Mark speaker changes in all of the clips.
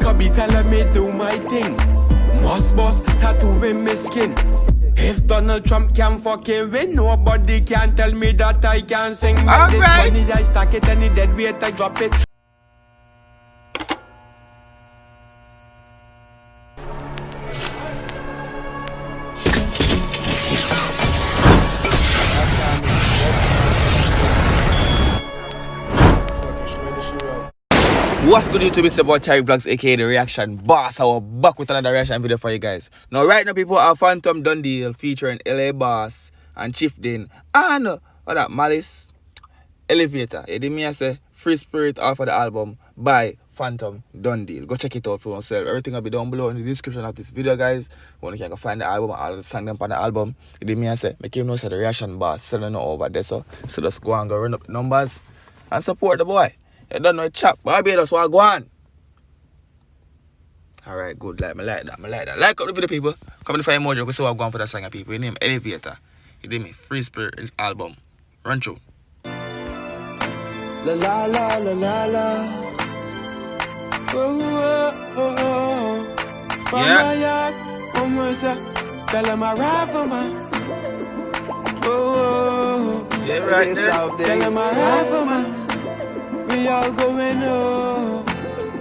Speaker 1: a beat and let me do my thing. Must bust, tattoo in my skin. If Donald Trump can fucking win, nobody can tell me that I can sing. All this
Speaker 2: right.
Speaker 1: money I stack it, any dead weight I drop it.
Speaker 2: What's good YouTube, it's about Tyrekevlogs aka the reaction boss. We're back with another reaction video for you guys. Now right now people are Fantom Dundeal featuring LA Boss and Chiief Diin and Mallis Elevator. You did me say Free Spirit off of the album by Fantom Dundeal. Go check it out for yourself. Everything will be down below in the description of this video, guys. When you can go find the album and all the songs them on the album. You did me say make him know say the reaction boss selling over there, so just go and go run up the numbers and support the boy. You don't know chap, Barbados, what go on? Alright, good, I like that. Like up the video, people. Come and find emoji, you can see what I'm going for that song, people. His name Elevator. He did me Free Spirit album. Run through.
Speaker 1: La la la la la la.
Speaker 2: Yeah.
Speaker 1: Tell him I ride for my.
Speaker 2: Yeah, right there.
Speaker 1: Tell him I ride for my. We all going up.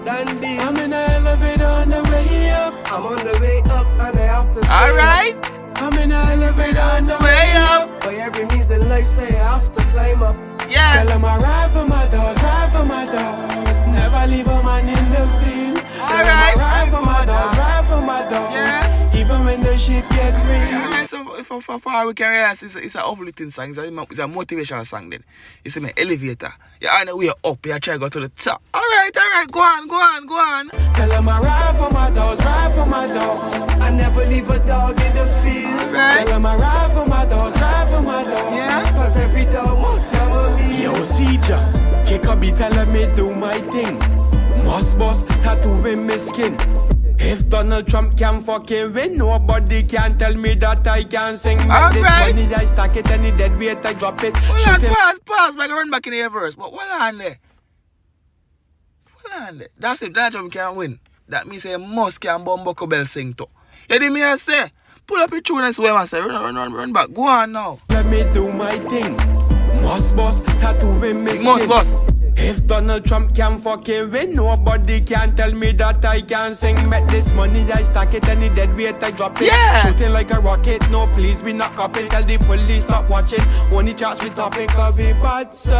Speaker 1: Dandy. I'm in the elevator on the way up. I'm on the way up and I have to stay.
Speaker 2: Alright.
Speaker 1: I'm in the elevator on the way up. By every means in life say I have to climb up.
Speaker 2: Yeah.
Speaker 1: Tell them I ride for my dogs, ride for my dogs. Never leave a man in the field.
Speaker 2: Alright.
Speaker 1: Ride for my dogs, ride for my dogs.
Speaker 2: Yeah.
Speaker 1: Even when the shit get real.
Speaker 2: Alright, so if for far we can realize it's an uplifting song, it's a motivational song then. It's an elevator. You're on the way up, you're trying to go to the top. Alright, go on.
Speaker 1: Tell them I ride for my dogs, ride for my dogs. I never leave a dog in the field.
Speaker 2: Alright.
Speaker 1: Tell them I ride for my dogs, ride for my dogs.
Speaker 2: Yeah.
Speaker 1: Cause every dog must have me. Yo, CJ, kick a beat and let me do my thing. Must bust, tattoo in my skin. If Donald Trump can fucking win, nobody can tell me that I can sing.
Speaker 2: All
Speaker 1: this
Speaker 2: right.
Speaker 1: money I stack it, any dead weight I drop it.
Speaker 2: Hold on, pause, I can run back in the verse. But hold on there. That's if that Trump can win. That means a must can Bumboko Bell sing to. You did me I say, pull up your tune and swear and say, run back. Go on now.
Speaker 1: Let me do my thing. Must bust, tattoo in my skin.
Speaker 2: Must bust.
Speaker 1: If Donald Trump can fucking win, nobody can tell me that I can sing. Met this money, I stack it, any dead weight I drop it.
Speaker 2: Yeah.
Speaker 1: Shooting like a rocket, no please, we not copying. Tell the police stop watching. Only chance we topping, cause we bad so.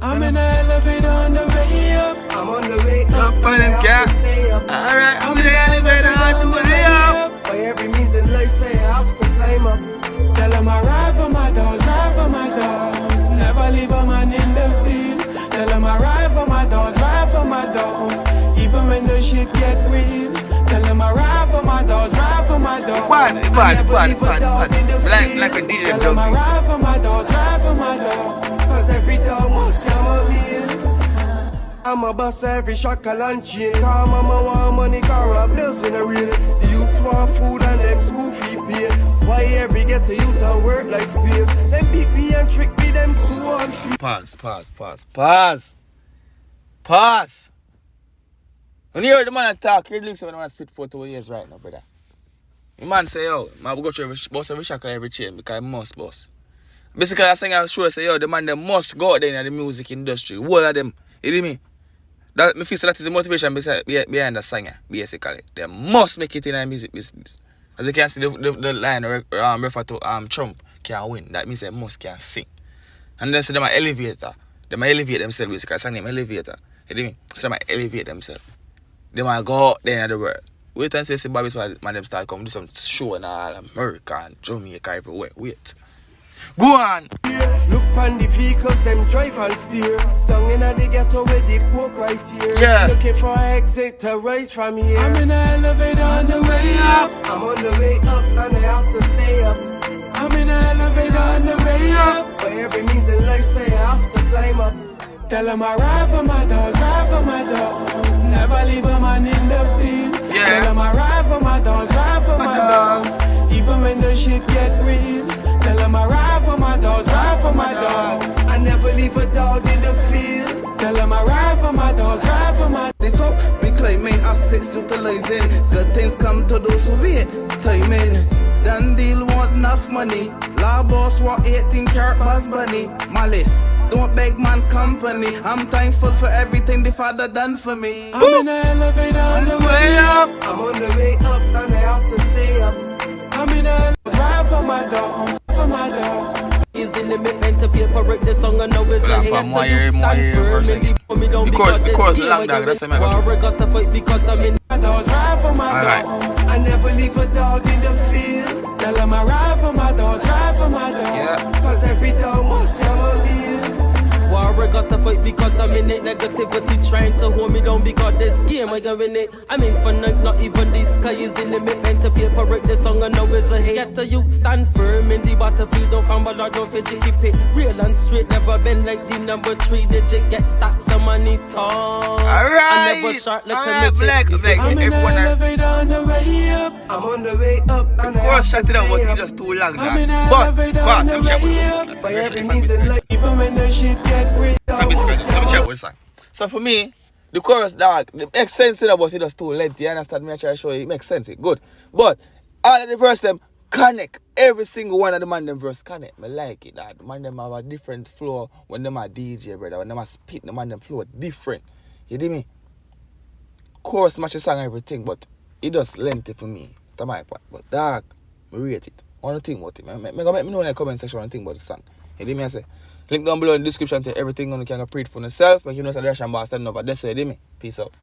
Speaker 1: I'm in the elevator on the way up. I'm on the way up.
Speaker 2: Up on them cat. Alright, I'm in the elevator on the way up.
Speaker 1: By every means in life say I have to climb up. Tell them I ride for my dogs, ride for my dogs. Never leave a man in the field. Tell them I ride for my dogs, ride for my dogs. Even when the shit get real. Tell them I ride for my dogs, ride for my dogs.
Speaker 2: Bad. Like a DJ
Speaker 1: Tell them I
Speaker 2: jumping.
Speaker 1: ride for my dogs, ride for my dogs. Cause every dog must have a meal. I'm a boss every shackle and chain. Cause mama want money, car bills in a race. The youths want food and them school fee pay. Why every get the youth and work like slave? Them beat me and trick me, them so unfair.
Speaker 2: Pause. When you hear the man talk, you listen when the man spit for 2 years right now, brother. The man say, yo, man go through every shackle every chain because I must boss. Basically, I sing and show say, yo, the man them must go out there in the music industry. All of them, you hear me? That me feel so that is the motivation behind the singer, basically. They must make it in the music business. As you can see, the line refer to Trump can win. That means they must can sing. And then say them elevator. They might elevate themselves, basically. I sang them elevator. You hear me? So they might elevate themselves. They might go out there in the world. Wait until see Bobby's man them start come do some show in all America and Jamaica everywhere. Wait. Go on.
Speaker 1: Look on the vehicles, them drive and steer. Down in the ghetto where the poke right here.
Speaker 2: Yeah.
Speaker 1: Looking for an exit to rise from here. I'm in the elevator on the way up. I'm on the way up and I have to stay up. I'm in the elevator on the way up. By every means in life say I have to climb up. Tell them I ride for my dogs, ride for my dogs. Never leave a man in the field.
Speaker 2: Yeah.
Speaker 1: Tell them I ride for my dogs, ride for my dogs. Even when the shit get real. Tell them I ride for my dogs, ride for my dogs. I never leave a dog in the field. Tell them I ride for my dogs, ride for my dogs.
Speaker 3: They talk, we claim lyrics utilizing. Good things come to those who wait. Timing. Dundeal want enough money. Law boss want 18 karat buzz bunny. Mallis. Don't beg man company. I'm thankful for everything the father done for me.
Speaker 1: I'm in the elevator on the way up. I'm on the way up and I have to stay up. I'm in the drive for my dog, for my dog.
Speaker 4: Is in the mid pen to paper, write the song and now it's a hit to you stand firm in the me down because
Speaker 2: the course long dog, that's what I
Speaker 4: war got to fight because I'm in
Speaker 1: my dog's ride for my dogs. I never leave a dog in the field. Tell him I ride for my dog, drive for my dog.
Speaker 2: Yeah.
Speaker 1: Cause every dog must have a meal.
Speaker 4: war got to fight because I'm in it. Negativity trying to hold me down because this game I can win it. I'm in for night, not even the sky is in the mid pen to paper, write the song and now it's a hit. Get to you stand firm in the battlefield, don't fumble or don't fidget, keep it real and straight. Never been like the number 3 digit, get stacked some money tall.
Speaker 2: Alright,
Speaker 4: I never short like a midget.
Speaker 2: Black,
Speaker 1: I'm in the
Speaker 2: everyone
Speaker 1: elevator on the way up. I'm on the way up.
Speaker 2: of course, shut it down, but it's just too long now. But, I'm chatting.
Speaker 1: For every means in life, even when the shit get real.
Speaker 2: So for me, the chorus, dog, it makes sense, but it's just too lengthy. You understand me? I try to show you, it makes sense. Good. But all of the verse them connect. Every single one of the man them verse connect. I like it. That man them have a different flow when them are DJ, brother. When them are spit, the man them flow different. You dig me? Chorus match the song everything, but it does lengthy for me. That's my part. But dog, I rate it. One thing about it. Make me know in the comment section one thing about the song. You dig me? I say. Link down below in the description to everything on the can read for yourself. But you know, so there's some bastard over there. So you dig me? Peace out.